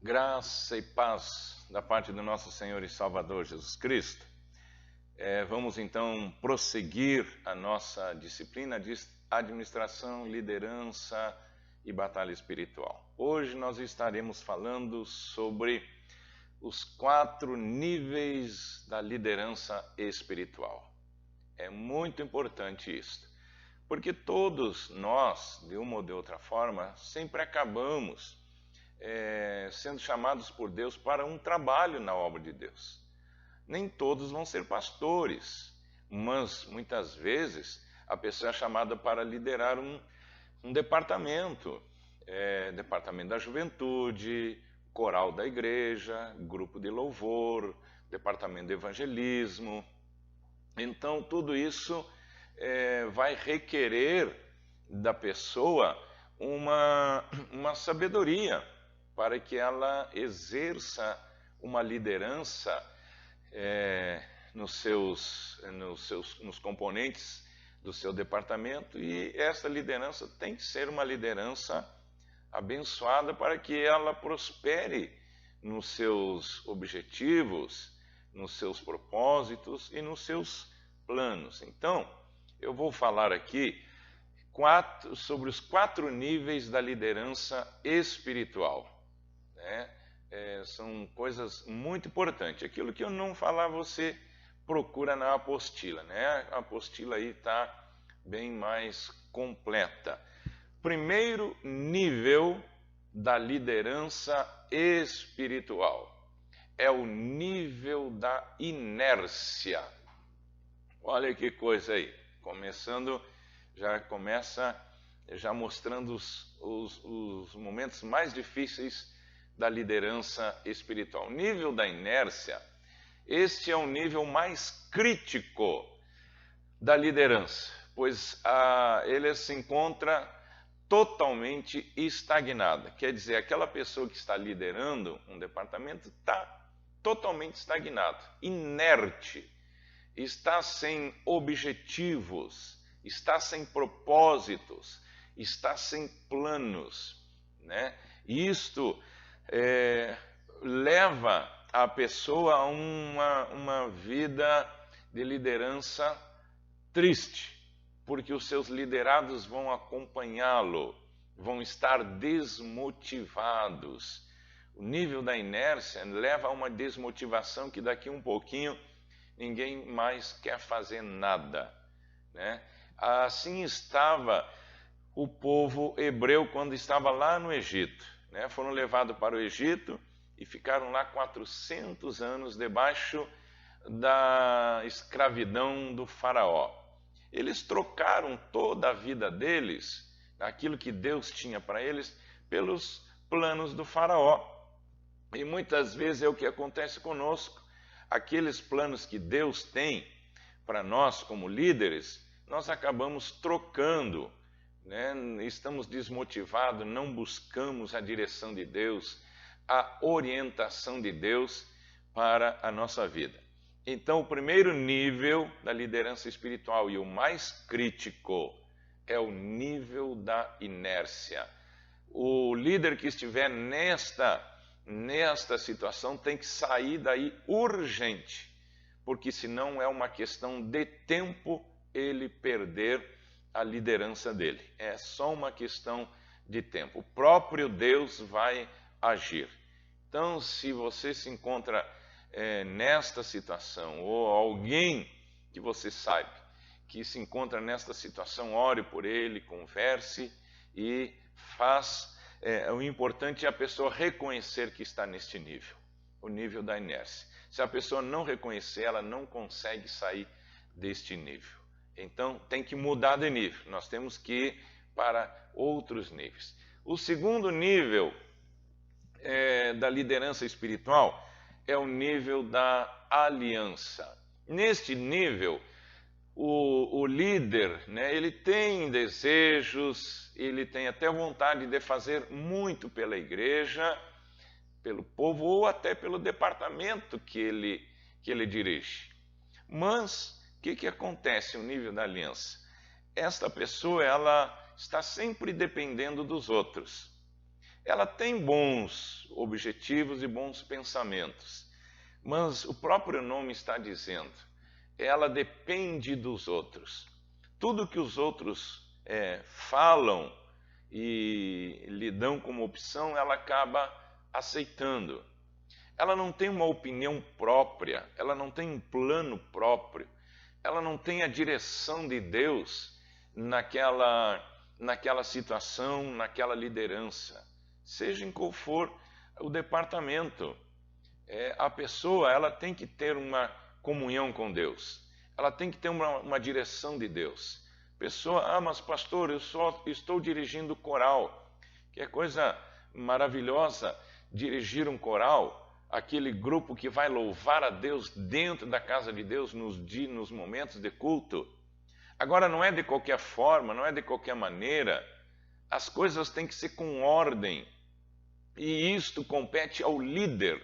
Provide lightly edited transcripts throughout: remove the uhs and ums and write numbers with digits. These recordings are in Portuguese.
Graça e paz da parte do nosso Senhor e Salvador Jesus Cristo. Vamos então prosseguir a nossa disciplina de administração, liderança e batalha espiritual. Hoje nós estaremos falando sobre os 4 níveis da liderança espiritual. É muito importante isso, porque todos nós, de uma ou de outra forma, sempre acabamos sendo chamados por Deus para um trabalho na obra de Deus. Nem todos vão ser pastores, mas muitas vezes a pessoa é chamada para liderar um departamento, departamento da juventude, coral da igreja, grupo de louvor, departamento de evangelismo. Então tudo isso vai requerer da pessoa uma sabedoria para que ela exerça uma liderança nos componentes do seu departamento, e essa liderança tem que ser uma liderança abençoada para que ela prospere nos seus objetivos, nos seus propósitos e nos seus planos. Então, eu vou falar aqui sobre os 4 níveis da liderança espiritual. São coisas muito importantes. Aquilo que eu não falar, você procura na apostila. A apostila aí está bem mais completa. Primeiro nível da liderança espiritual é o nível da inércia. Olha que coisa aí. Já mostrando os momentos mais difíceis da liderança espiritual. O nível da inércia, este é o nível mais crítico da liderança, pois ele se encontra totalmente estagnada. Quer dizer, aquela pessoa que está liderando um departamento está totalmente estagnado, inerte, está sem objetivos, está sem propósitos, está sem planos, E isto leva a pessoa a uma vida de liderança triste, porque os seus liderados vão acompanhá-lo, vão estar desmotivados. O nível da inércia leva a uma desmotivação que daqui um pouquinho ninguém mais quer fazer nada, Assim estava o povo hebreu quando estava lá no Egito. Foram levados para o Egito e ficaram lá 400 anos debaixo da escravidão do faraó. Eles trocaram toda a vida deles, aquilo que Deus tinha para eles, pelos planos do faraó. E muitas vezes é o que acontece conosco. Aqueles planos que Deus tem para nós como líderes, nós acabamos trocando. Estamos desmotivados, não buscamos a direção de Deus, a orientação de Deus para a nossa vida. Então, o primeiro nível da liderança espiritual e o mais crítico é o nível da inércia. O líder que estiver nesta situação tem que sair daí urgente, porque senão é uma questão de tempo ele perder a liderança dele. É só uma questão de tempo. O próprio Deus vai agir. Então, se você se encontra nesta situação, ou alguém que você sabe que se encontra nesta situação, ore por ele, converse e o importante é a pessoa reconhecer que está neste nível, o nível da inércia. Se a pessoa não reconhecer, ela não consegue sair deste nível. Então, tem que mudar de nível. Nós temos que ir para outros níveis. O segundo nível da liderança espiritual é o nível da aliança. Neste nível, o líder, ele tem desejos, ele tem até vontade de fazer muito pela igreja, pelo povo ou até pelo departamento que ele dirige. Mas o que acontece no nível da aliança? Esta pessoa ela está sempre dependendo dos outros. ela tem bons objetivos e bons pensamentos, mas o próprio nome está dizendo, ela depende dos outros. Tudo que os outros falam e lhe dão como opção, ela acaba aceitando. Ela não tem uma opinião própria, ela não tem um plano próprio, ela não tem a direção de Deus naquela situação, naquela liderança, seja em qual for o departamento. A pessoa, ela tem que ter uma comunhão com Deus, ela tem que ter uma direção de Deus. Pessoa, mas pastor, eu só estou dirigindo coral, que é coisa maravilhosa dirigir um coral, aquele grupo que vai louvar a Deus dentro da casa de Deus nos momentos de culto. Agora, não é de qualquer forma, não é de qualquer maneira, as coisas têm que ser com ordem, e isto compete ao líder,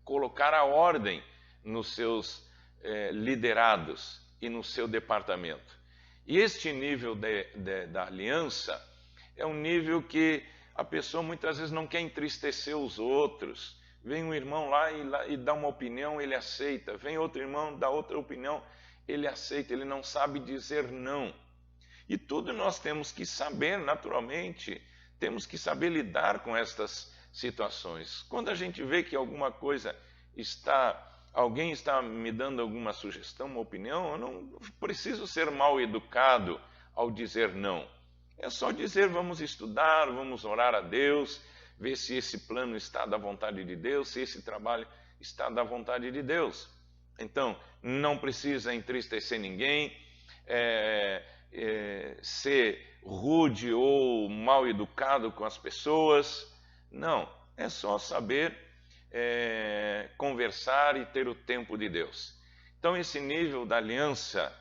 colocar a ordem nos seus liderados e no seu departamento. E este nível da aliança é um nível que a pessoa muitas vezes não quer entristecer os outros. Vem um irmão lá e dá uma opinião, ele aceita. Vem outro irmão, dá outra opinião, ele aceita. Ele não sabe dizer não. E tudo nós temos que saber, naturalmente, temos que saber lidar com estas situações. Quando a gente vê que alguma coisa alguém está me dando alguma sugestão, uma opinião, eu não preciso ser mal educado ao dizer não. É só dizer, vamos estudar, vamos orar a Deus, ver se esse plano está da vontade de Deus, se esse trabalho está da vontade de Deus. Então, não precisa entristecer ninguém, ser rude ou mal educado com as pessoas. Não, é só saber conversar e ter o tempo de Deus. Então, esse nível da aliança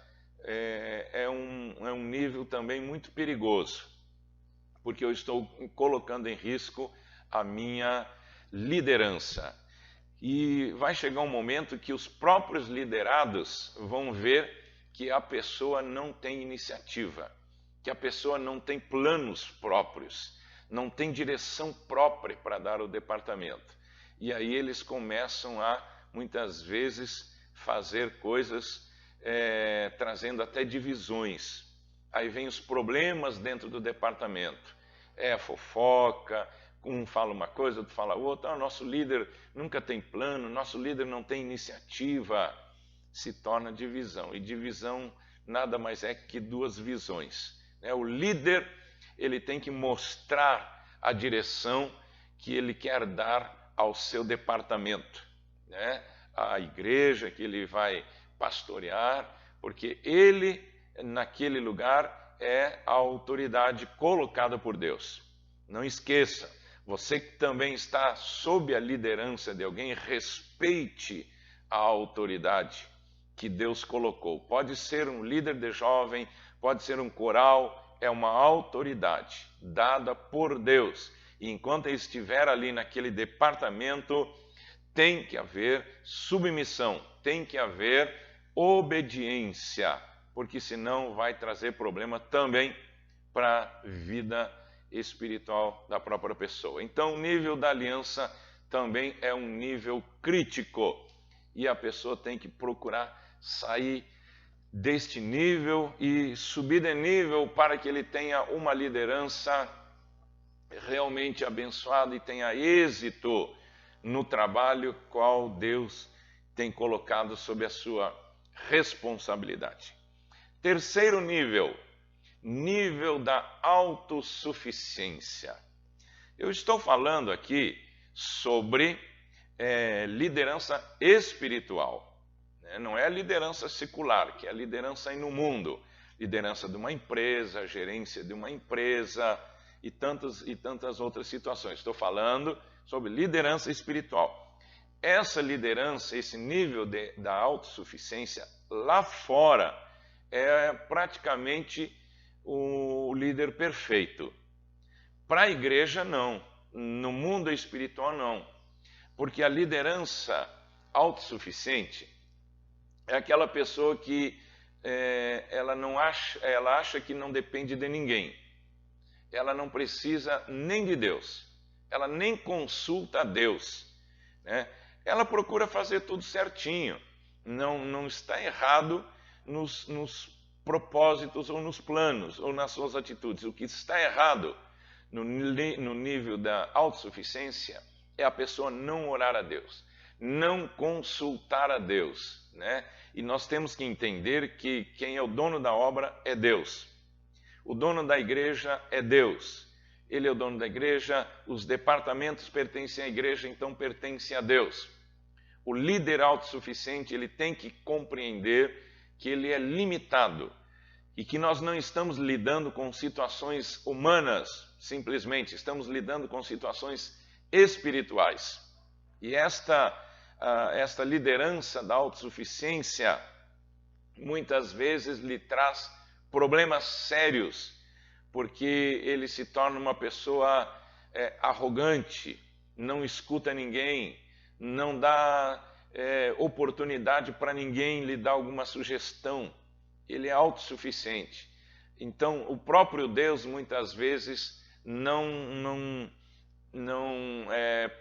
é um nível também muito perigoso, porque eu estou colocando em risco a minha liderança. E vai chegar um momento que os próprios liderados vão ver que a pessoa não tem iniciativa, que a pessoa não tem planos próprios, não tem direção própria para dar ao departamento. E aí eles começam a, muitas vezes, fazer coisas trazendo até divisões. Aí vem os problemas dentro do departamento. Fofoca, um fala uma coisa, outro fala outra. Nosso líder nunca tem plano, nosso líder não tem iniciativa. Se torna divisão. E divisão nada mais é que duas visões. O líder, ele tem que mostrar a direção que ele quer dar ao seu departamento, a igreja que ele vai pastorear, porque ele, naquele lugar, é a autoridade colocada por Deus. Não esqueça, você que também está sob a liderança de alguém, respeite a autoridade que Deus colocou. Pode ser um líder de jovem, pode ser um coral, é uma autoridade dada por Deus. E enquanto ele estiver ali naquele departamento, tem que haver submissão, tem que haver obediência, porque senão vai trazer problema também para a vida espiritual da própria pessoa. Então, o nível da aliança também é um nível crítico, e a pessoa tem que procurar sair deste nível e subir de nível para que ele tenha uma liderança realmente abençoada e tenha êxito no trabalho qual Deus tem colocado sob a sua responsabilidade. Terceiro nível, nível da autossuficiência. Eu estou falando aqui sobre liderança espiritual, não é a liderança secular, que é a liderança aí no mundo, liderança de uma empresa, gerência de uma empresa e tantas outras situações. Estou falando sobre liderança espiritual. Essa liderança, esse nível da autossuficiência lá fora é praticamente o líder perfeito. Para a igreja, não. No mundo espiritual, não. Porque a liderança autossuficiente é aquela pessoa que ela acha que não depende de ninguém. Ela não precisa nem de Deus. ela nem consulta a Deus, né? Ela procura fazer tudo certinho, não está errado nos propósitos ou nos planos ou nas suas atitudes. O que está errado no nível da autossuficiência é a pessoa não orar a Deus, não consultar a Deus, né? E nós temos que entender que quem é o dono da obra é Deus. O dono da igreja é Deus. Ele é o dono da igreja, os departamentos pertencem à igreja, então pertencem a Deus. O líder autossuficiente, ele tem que compreender que ele é limitado e que nós não estamos lidando com situações humanas, simplesmente, estamos lidando com situações espirituais. E esta liderança da autossuficiência muitas vezes lhe traz problemas sérios, porque ele se torna uma pessoa arrogante, não escuta ninguém, não dá oportunidade para ninguém lhe dar alguma sugestão. Ele é autossuficiente. Então, o próprio Deus muitas vezes não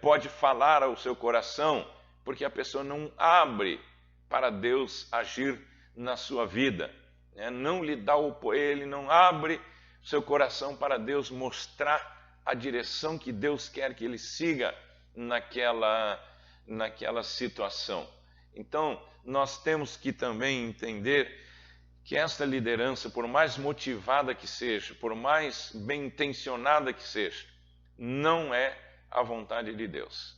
pode falar ao seu coração, porque a pessoa não abre para Deus agir na sua vida, né? Não lhe dá ele não abre seu coração para Deus mostrar a direção que Deus quer que ele siga naquela situação. Então, nós temos que também entender que esta liderança, por mais motivada que seja, por mais bem intencionada que seja, não é a vontade de Deus.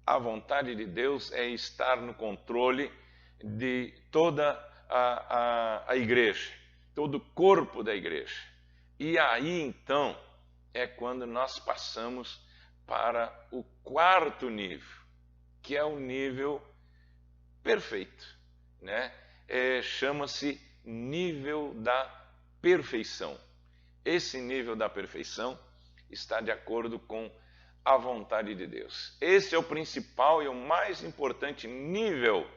A vontade de Deus é estar no controle de toda a igreja, todo o corpo da igreja. E aí, então, é quando nós passamos para o quarto nível, que é o nível perfeito, né? Chama-se nível da perfeição. Esse nível da perfeição está de acordo com a vontade de Deus. Esse é o principal e o mais importante nível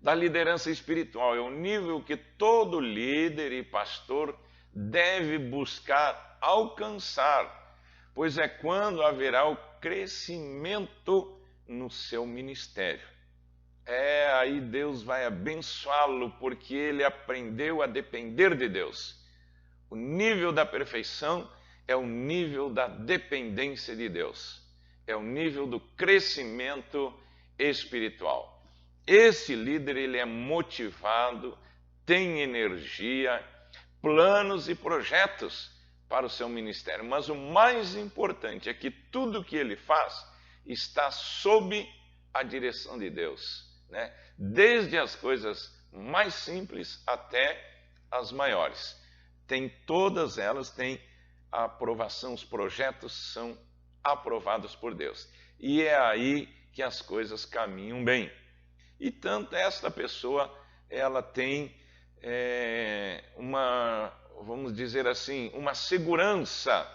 da liderança espiritual. É o nível que todo líder e pastor deve buscar alcançar, pois é quando haverá o crescimento no seu ministério. Aí Deus vai abençoá-lo, porque ele aprendeu a depender de Deus. O nível da perfeição é o nível da dependência de Deus. É o nível do crescimento espiritual. Esse líder, ele é motivado, tem energia, planos e projetos para o seu ministério. Mas o mais importante é que tudo que ele faz está sob a direção de Deus, né? Desde as coisas mais simples até as maiores. Todas elas têm a aprovação, os projetos são aprovados por Deus. E é aí que as coisas caminham bem. E tanto esta pessoa, ela tem vamos dizer assim, uma segurança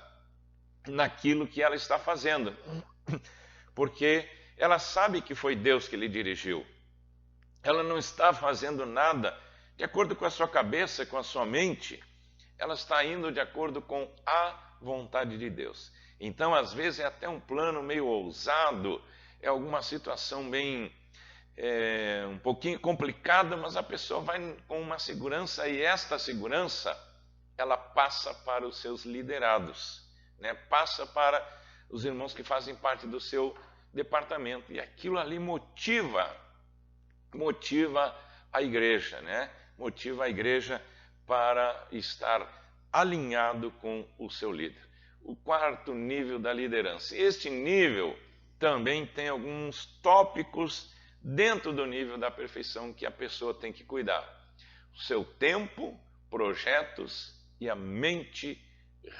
naquilo que ela está fazendo. Porque ela sabe que foi Deus que lhe dirigiu. Ela não está fazendo nada de acordo com a sua cabeça, com a sua mente. Ela está indo de acordo com a vontade de Deus. Então, às vezes, é até um plano meio ousado, é alguma situação bem um pouquinho complicada, mas a pessoa vai com uma segurança, e esta segurança, ela passa para os seus liderados, né? Passa para os irmãos que fazem parte do seu departamento, e aquilo ali motiva a igreja, né? Motiva a igreja para estar alinhado com o seu líder. O quarto nível da liderança. Este nível também tem alguns tópicos dentro do nível da perfeição que a pessoa tem que cuidar. O seu tempo, projetos e a mente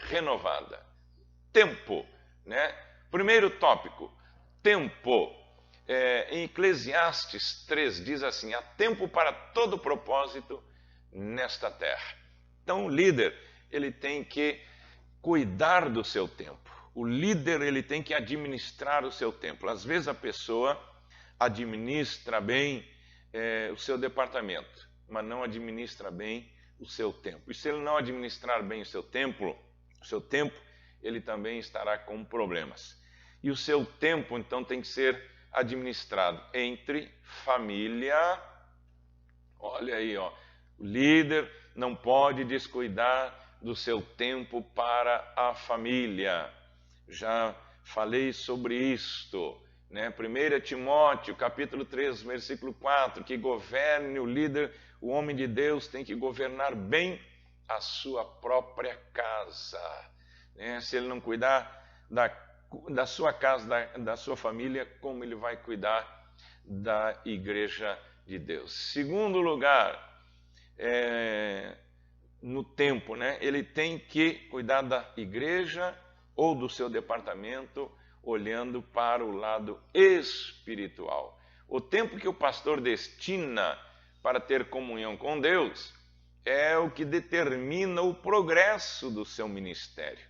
renovada. Tempo, né? Primeiro tópico, tempo. Em Eclesiastes 3 diz assim: há tempo para todo propósito nesta terra. Então o líder, ele tem que cuidar do seu tempo. O líder, ele tem que administrar o seu tempo. Às vezes a pessoa administra bem o seu departamento, mas não administra bem o seu tempo. E se ele não administrar bem o seu tempo, ele também estará com problemas. E o seu tempo, então, tem que ser administrado entre família. Olha aí, ó, o líder não pode descuidar do seu tempo para a família. Já falei sobre isto, né? 1 Timóteo, capítulo 3, versículo 4, que governe o líder, o homem de Deus tem que governar bem a sua própria casa, né? Se ele não cuidar da sua casa, da sua família, como ele vai cuidar da igreja de Deus? Segundo lugar, no tempo, né? Ele tem que cuidar da igreja ou do seu departamento, olhando para o lado espiritual. O tempo que o pastor destina para ter comunhão com Deus é o que determina o progresso do seu ministério.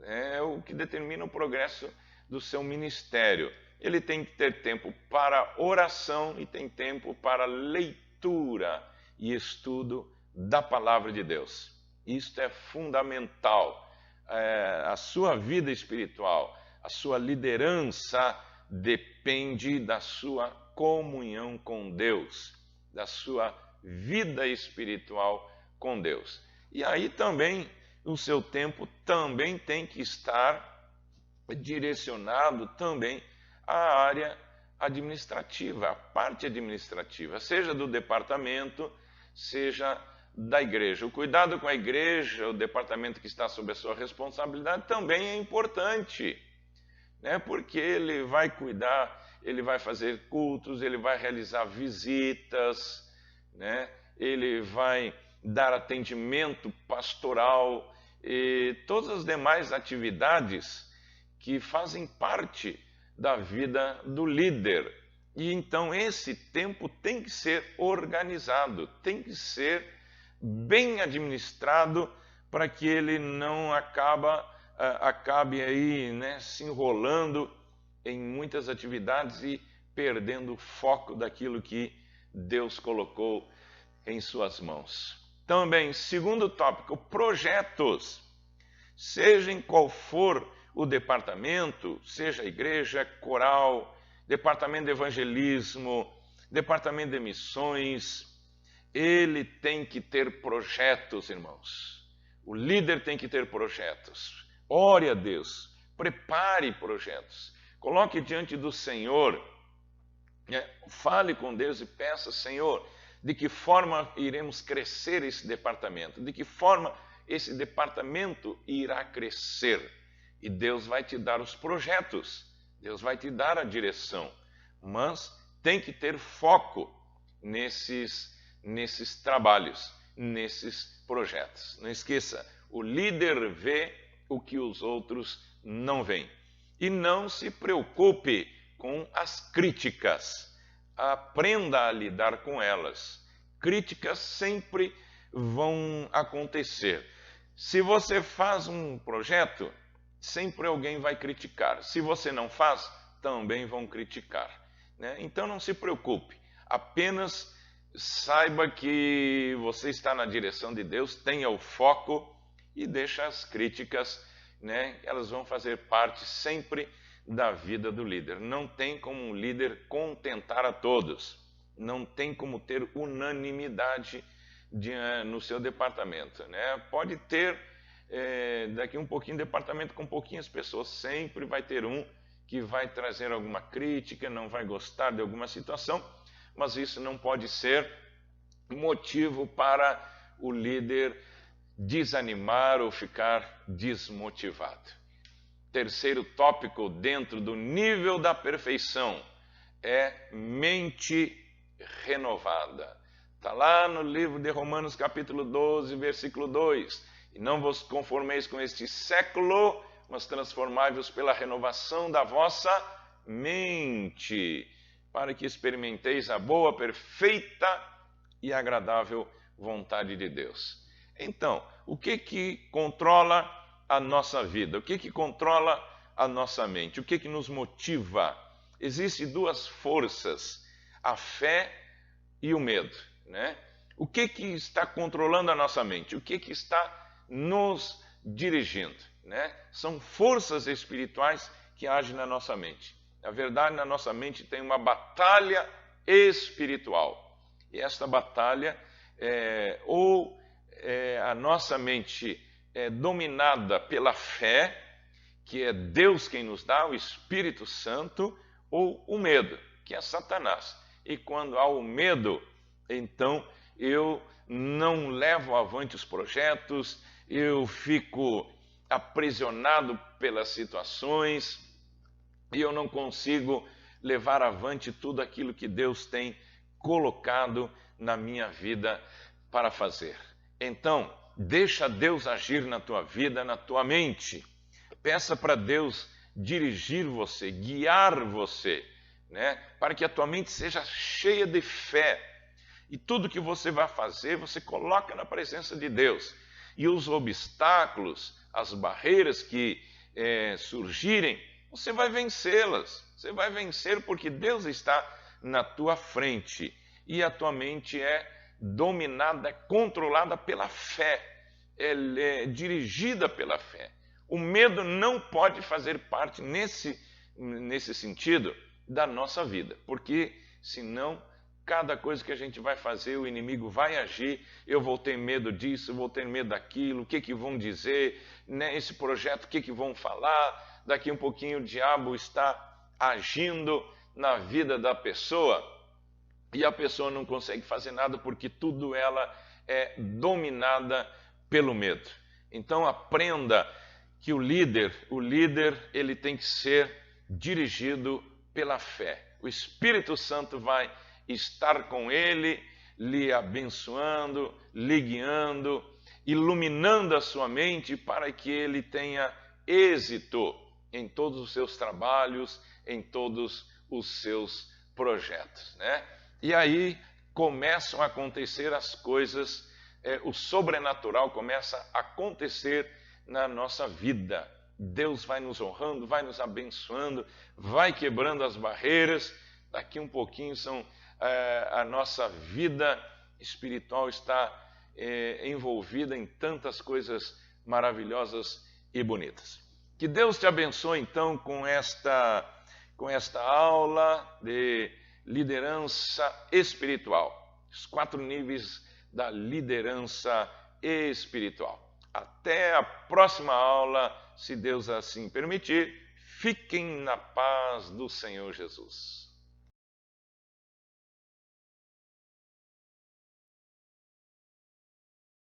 É o que determina o progresso do seu ministério. Ele tem que ter tempo para oração e tem tempo para leitura e estudo da palavra de Deus. Isto é fundamental. A sua vida espiritual, a sua liderança depende da sua comunhão com Deus, da sua vida espiritual com Deus. E aí também o seu tempo também tem que estar direcionado também à área administrativa, à parte administrativa, seja do departamento, seja da igreja. O cuidado com a igreja, o departamento que está sob a sua responsabilidade também é importante, né? Porque ele vai cuidar, ele vai fazer cultos, ele vai realizar visitas, né? Ele vai dar atendimento pastoral e todas as demais atividades que fazem parte da vida do líder. E então esse tempo tem que ser organizado, tem que ser bem administrado para que ele não acabe aí, né, se enrolando em muitas atividades e perdendo o foco daquilo que Deus colocou em suas mãos. Também, segundo tópico, projetos. Seja em qual for o departamento, seja a igreja, coral, departamento de evangelismo, departamento de missões, ele tem que ter projetos, irmãos. O líder tem que ter projetos. Ore a Deus, prepare projetos. Coloque diante do Senhor, fale com Deus e peça: Senhor, de que forma iremos crescer esse departamento? De que forma esse departamento irá crescer? E Deus vai te dar os projetos, Deus vai te dar a direção, mas tem que ter foco nesses trabalhos, nesses projetos. Não esqueça, o líder vê o que os outros não veem. E não se preocupe com as críticas. Aprenda a lidar com elas. Críticas sempre vão acontecer. Se você faz um projeto, sempre alguém vai criticar. Se você não faz, também vão criticar, né? Então não se preocupe. Apenas saiba que você está na direção de Deus, tenha o foco e deixa as críticas, né? Elas vão fazer parte sempre da vida do líder. Não tem como um líder contentar a todos. Não tem como ter unanimidade no seu departamento, né? Pode ter daqui um pouquinho departamento com pouquinhas pessoas. Sempre vai ter um que vai trazer alguma crítica, não vai gostar de alguma situação, mas isso não pode ser motivo para o líder desanimar ou ficar desmotivado. Terceiro tópico dentro do nível da perfeição é mente renovada. Está lá no livro de Romanos capítulo 12, versículo 2. E não vos conformeis com este século, mas transformai-vos pela renovação da vossa mente, para que experimenteis a boa, perfeita e agradável vontade de Deus. Então, o que controla a nossa vida? O que controla a nossa mente? O que nos motiva? Existem duas forças, a fé e o medo, né? O que está controlando a nossa mente? O que está nos dirigindo? né? São forças espirituais que agem na nossa mente. Na verdade, na nossa mente tem uma batalha espiritual. E esta batalha, a nossa mente é dominada pela fé, que é Deus quem nos dá, o Espírito Santo, ou o medo, que é Satanás. E quando há o medo, então eu não levo avante os projetos, eu fico aprisionado pelas situações e eu não consigo levar avante tudo aquilo que Deus tem colocado na minha vida para fazer. Então, deixa Deus agir na tua vida, na tua mente. Peça para Deus dirigir você, guiar você, né? Para que a tua mente seja cheia de fé. E tudo que você vai fazer, você coloca na presença de Deus. E os obstáculos, as barreiras que surgirem, você vai vencê-las. Você vai vencer porque Deus está na tua frente. E a tua mente é dominada, controlada pela fé. Ela é dirigida pela fé. O medo não pode fazer parte nesse sentido da nossa vida, porque senão cada coisa que a gente vai fazer, o inimigo vai agir, eu vou ter medo disso, eu vou ter medo daquilo, o que vão dizer, né? Esse projeto, o que vão falar, daqui um pouquinho o diabo está agindo na vida da pessoa e a pessoa não consegue fazer nada porque tudo ela é dominada pelo medo. Então aprenda que o líder ele tem que ser dirigido pela fé. O Espírito Santo vai estar com ele, lhe abençoando, lhe guiando, iluminando a sua mente para que ele tenha êxito em todos os seus trabalhos, em todos os seus projetos, né? E aí começam a acontecer as coisas, o sobrenatural começa a acontecer na nossa vida. Deus vai nos honrando, vai nos abençoando, vai quebrando as barreiras. Daqui um pouquinho a nossa vida espiritual está envolvida em tantas coisas maravilhosas e bonitas. Que Deus te abençoe então com esta aula de liderança espiritual. Os 4 níveis da liderança espiritual. Até a próxima aula, se Deus assim permitir. Fiquem na paz do Senhor Jesus.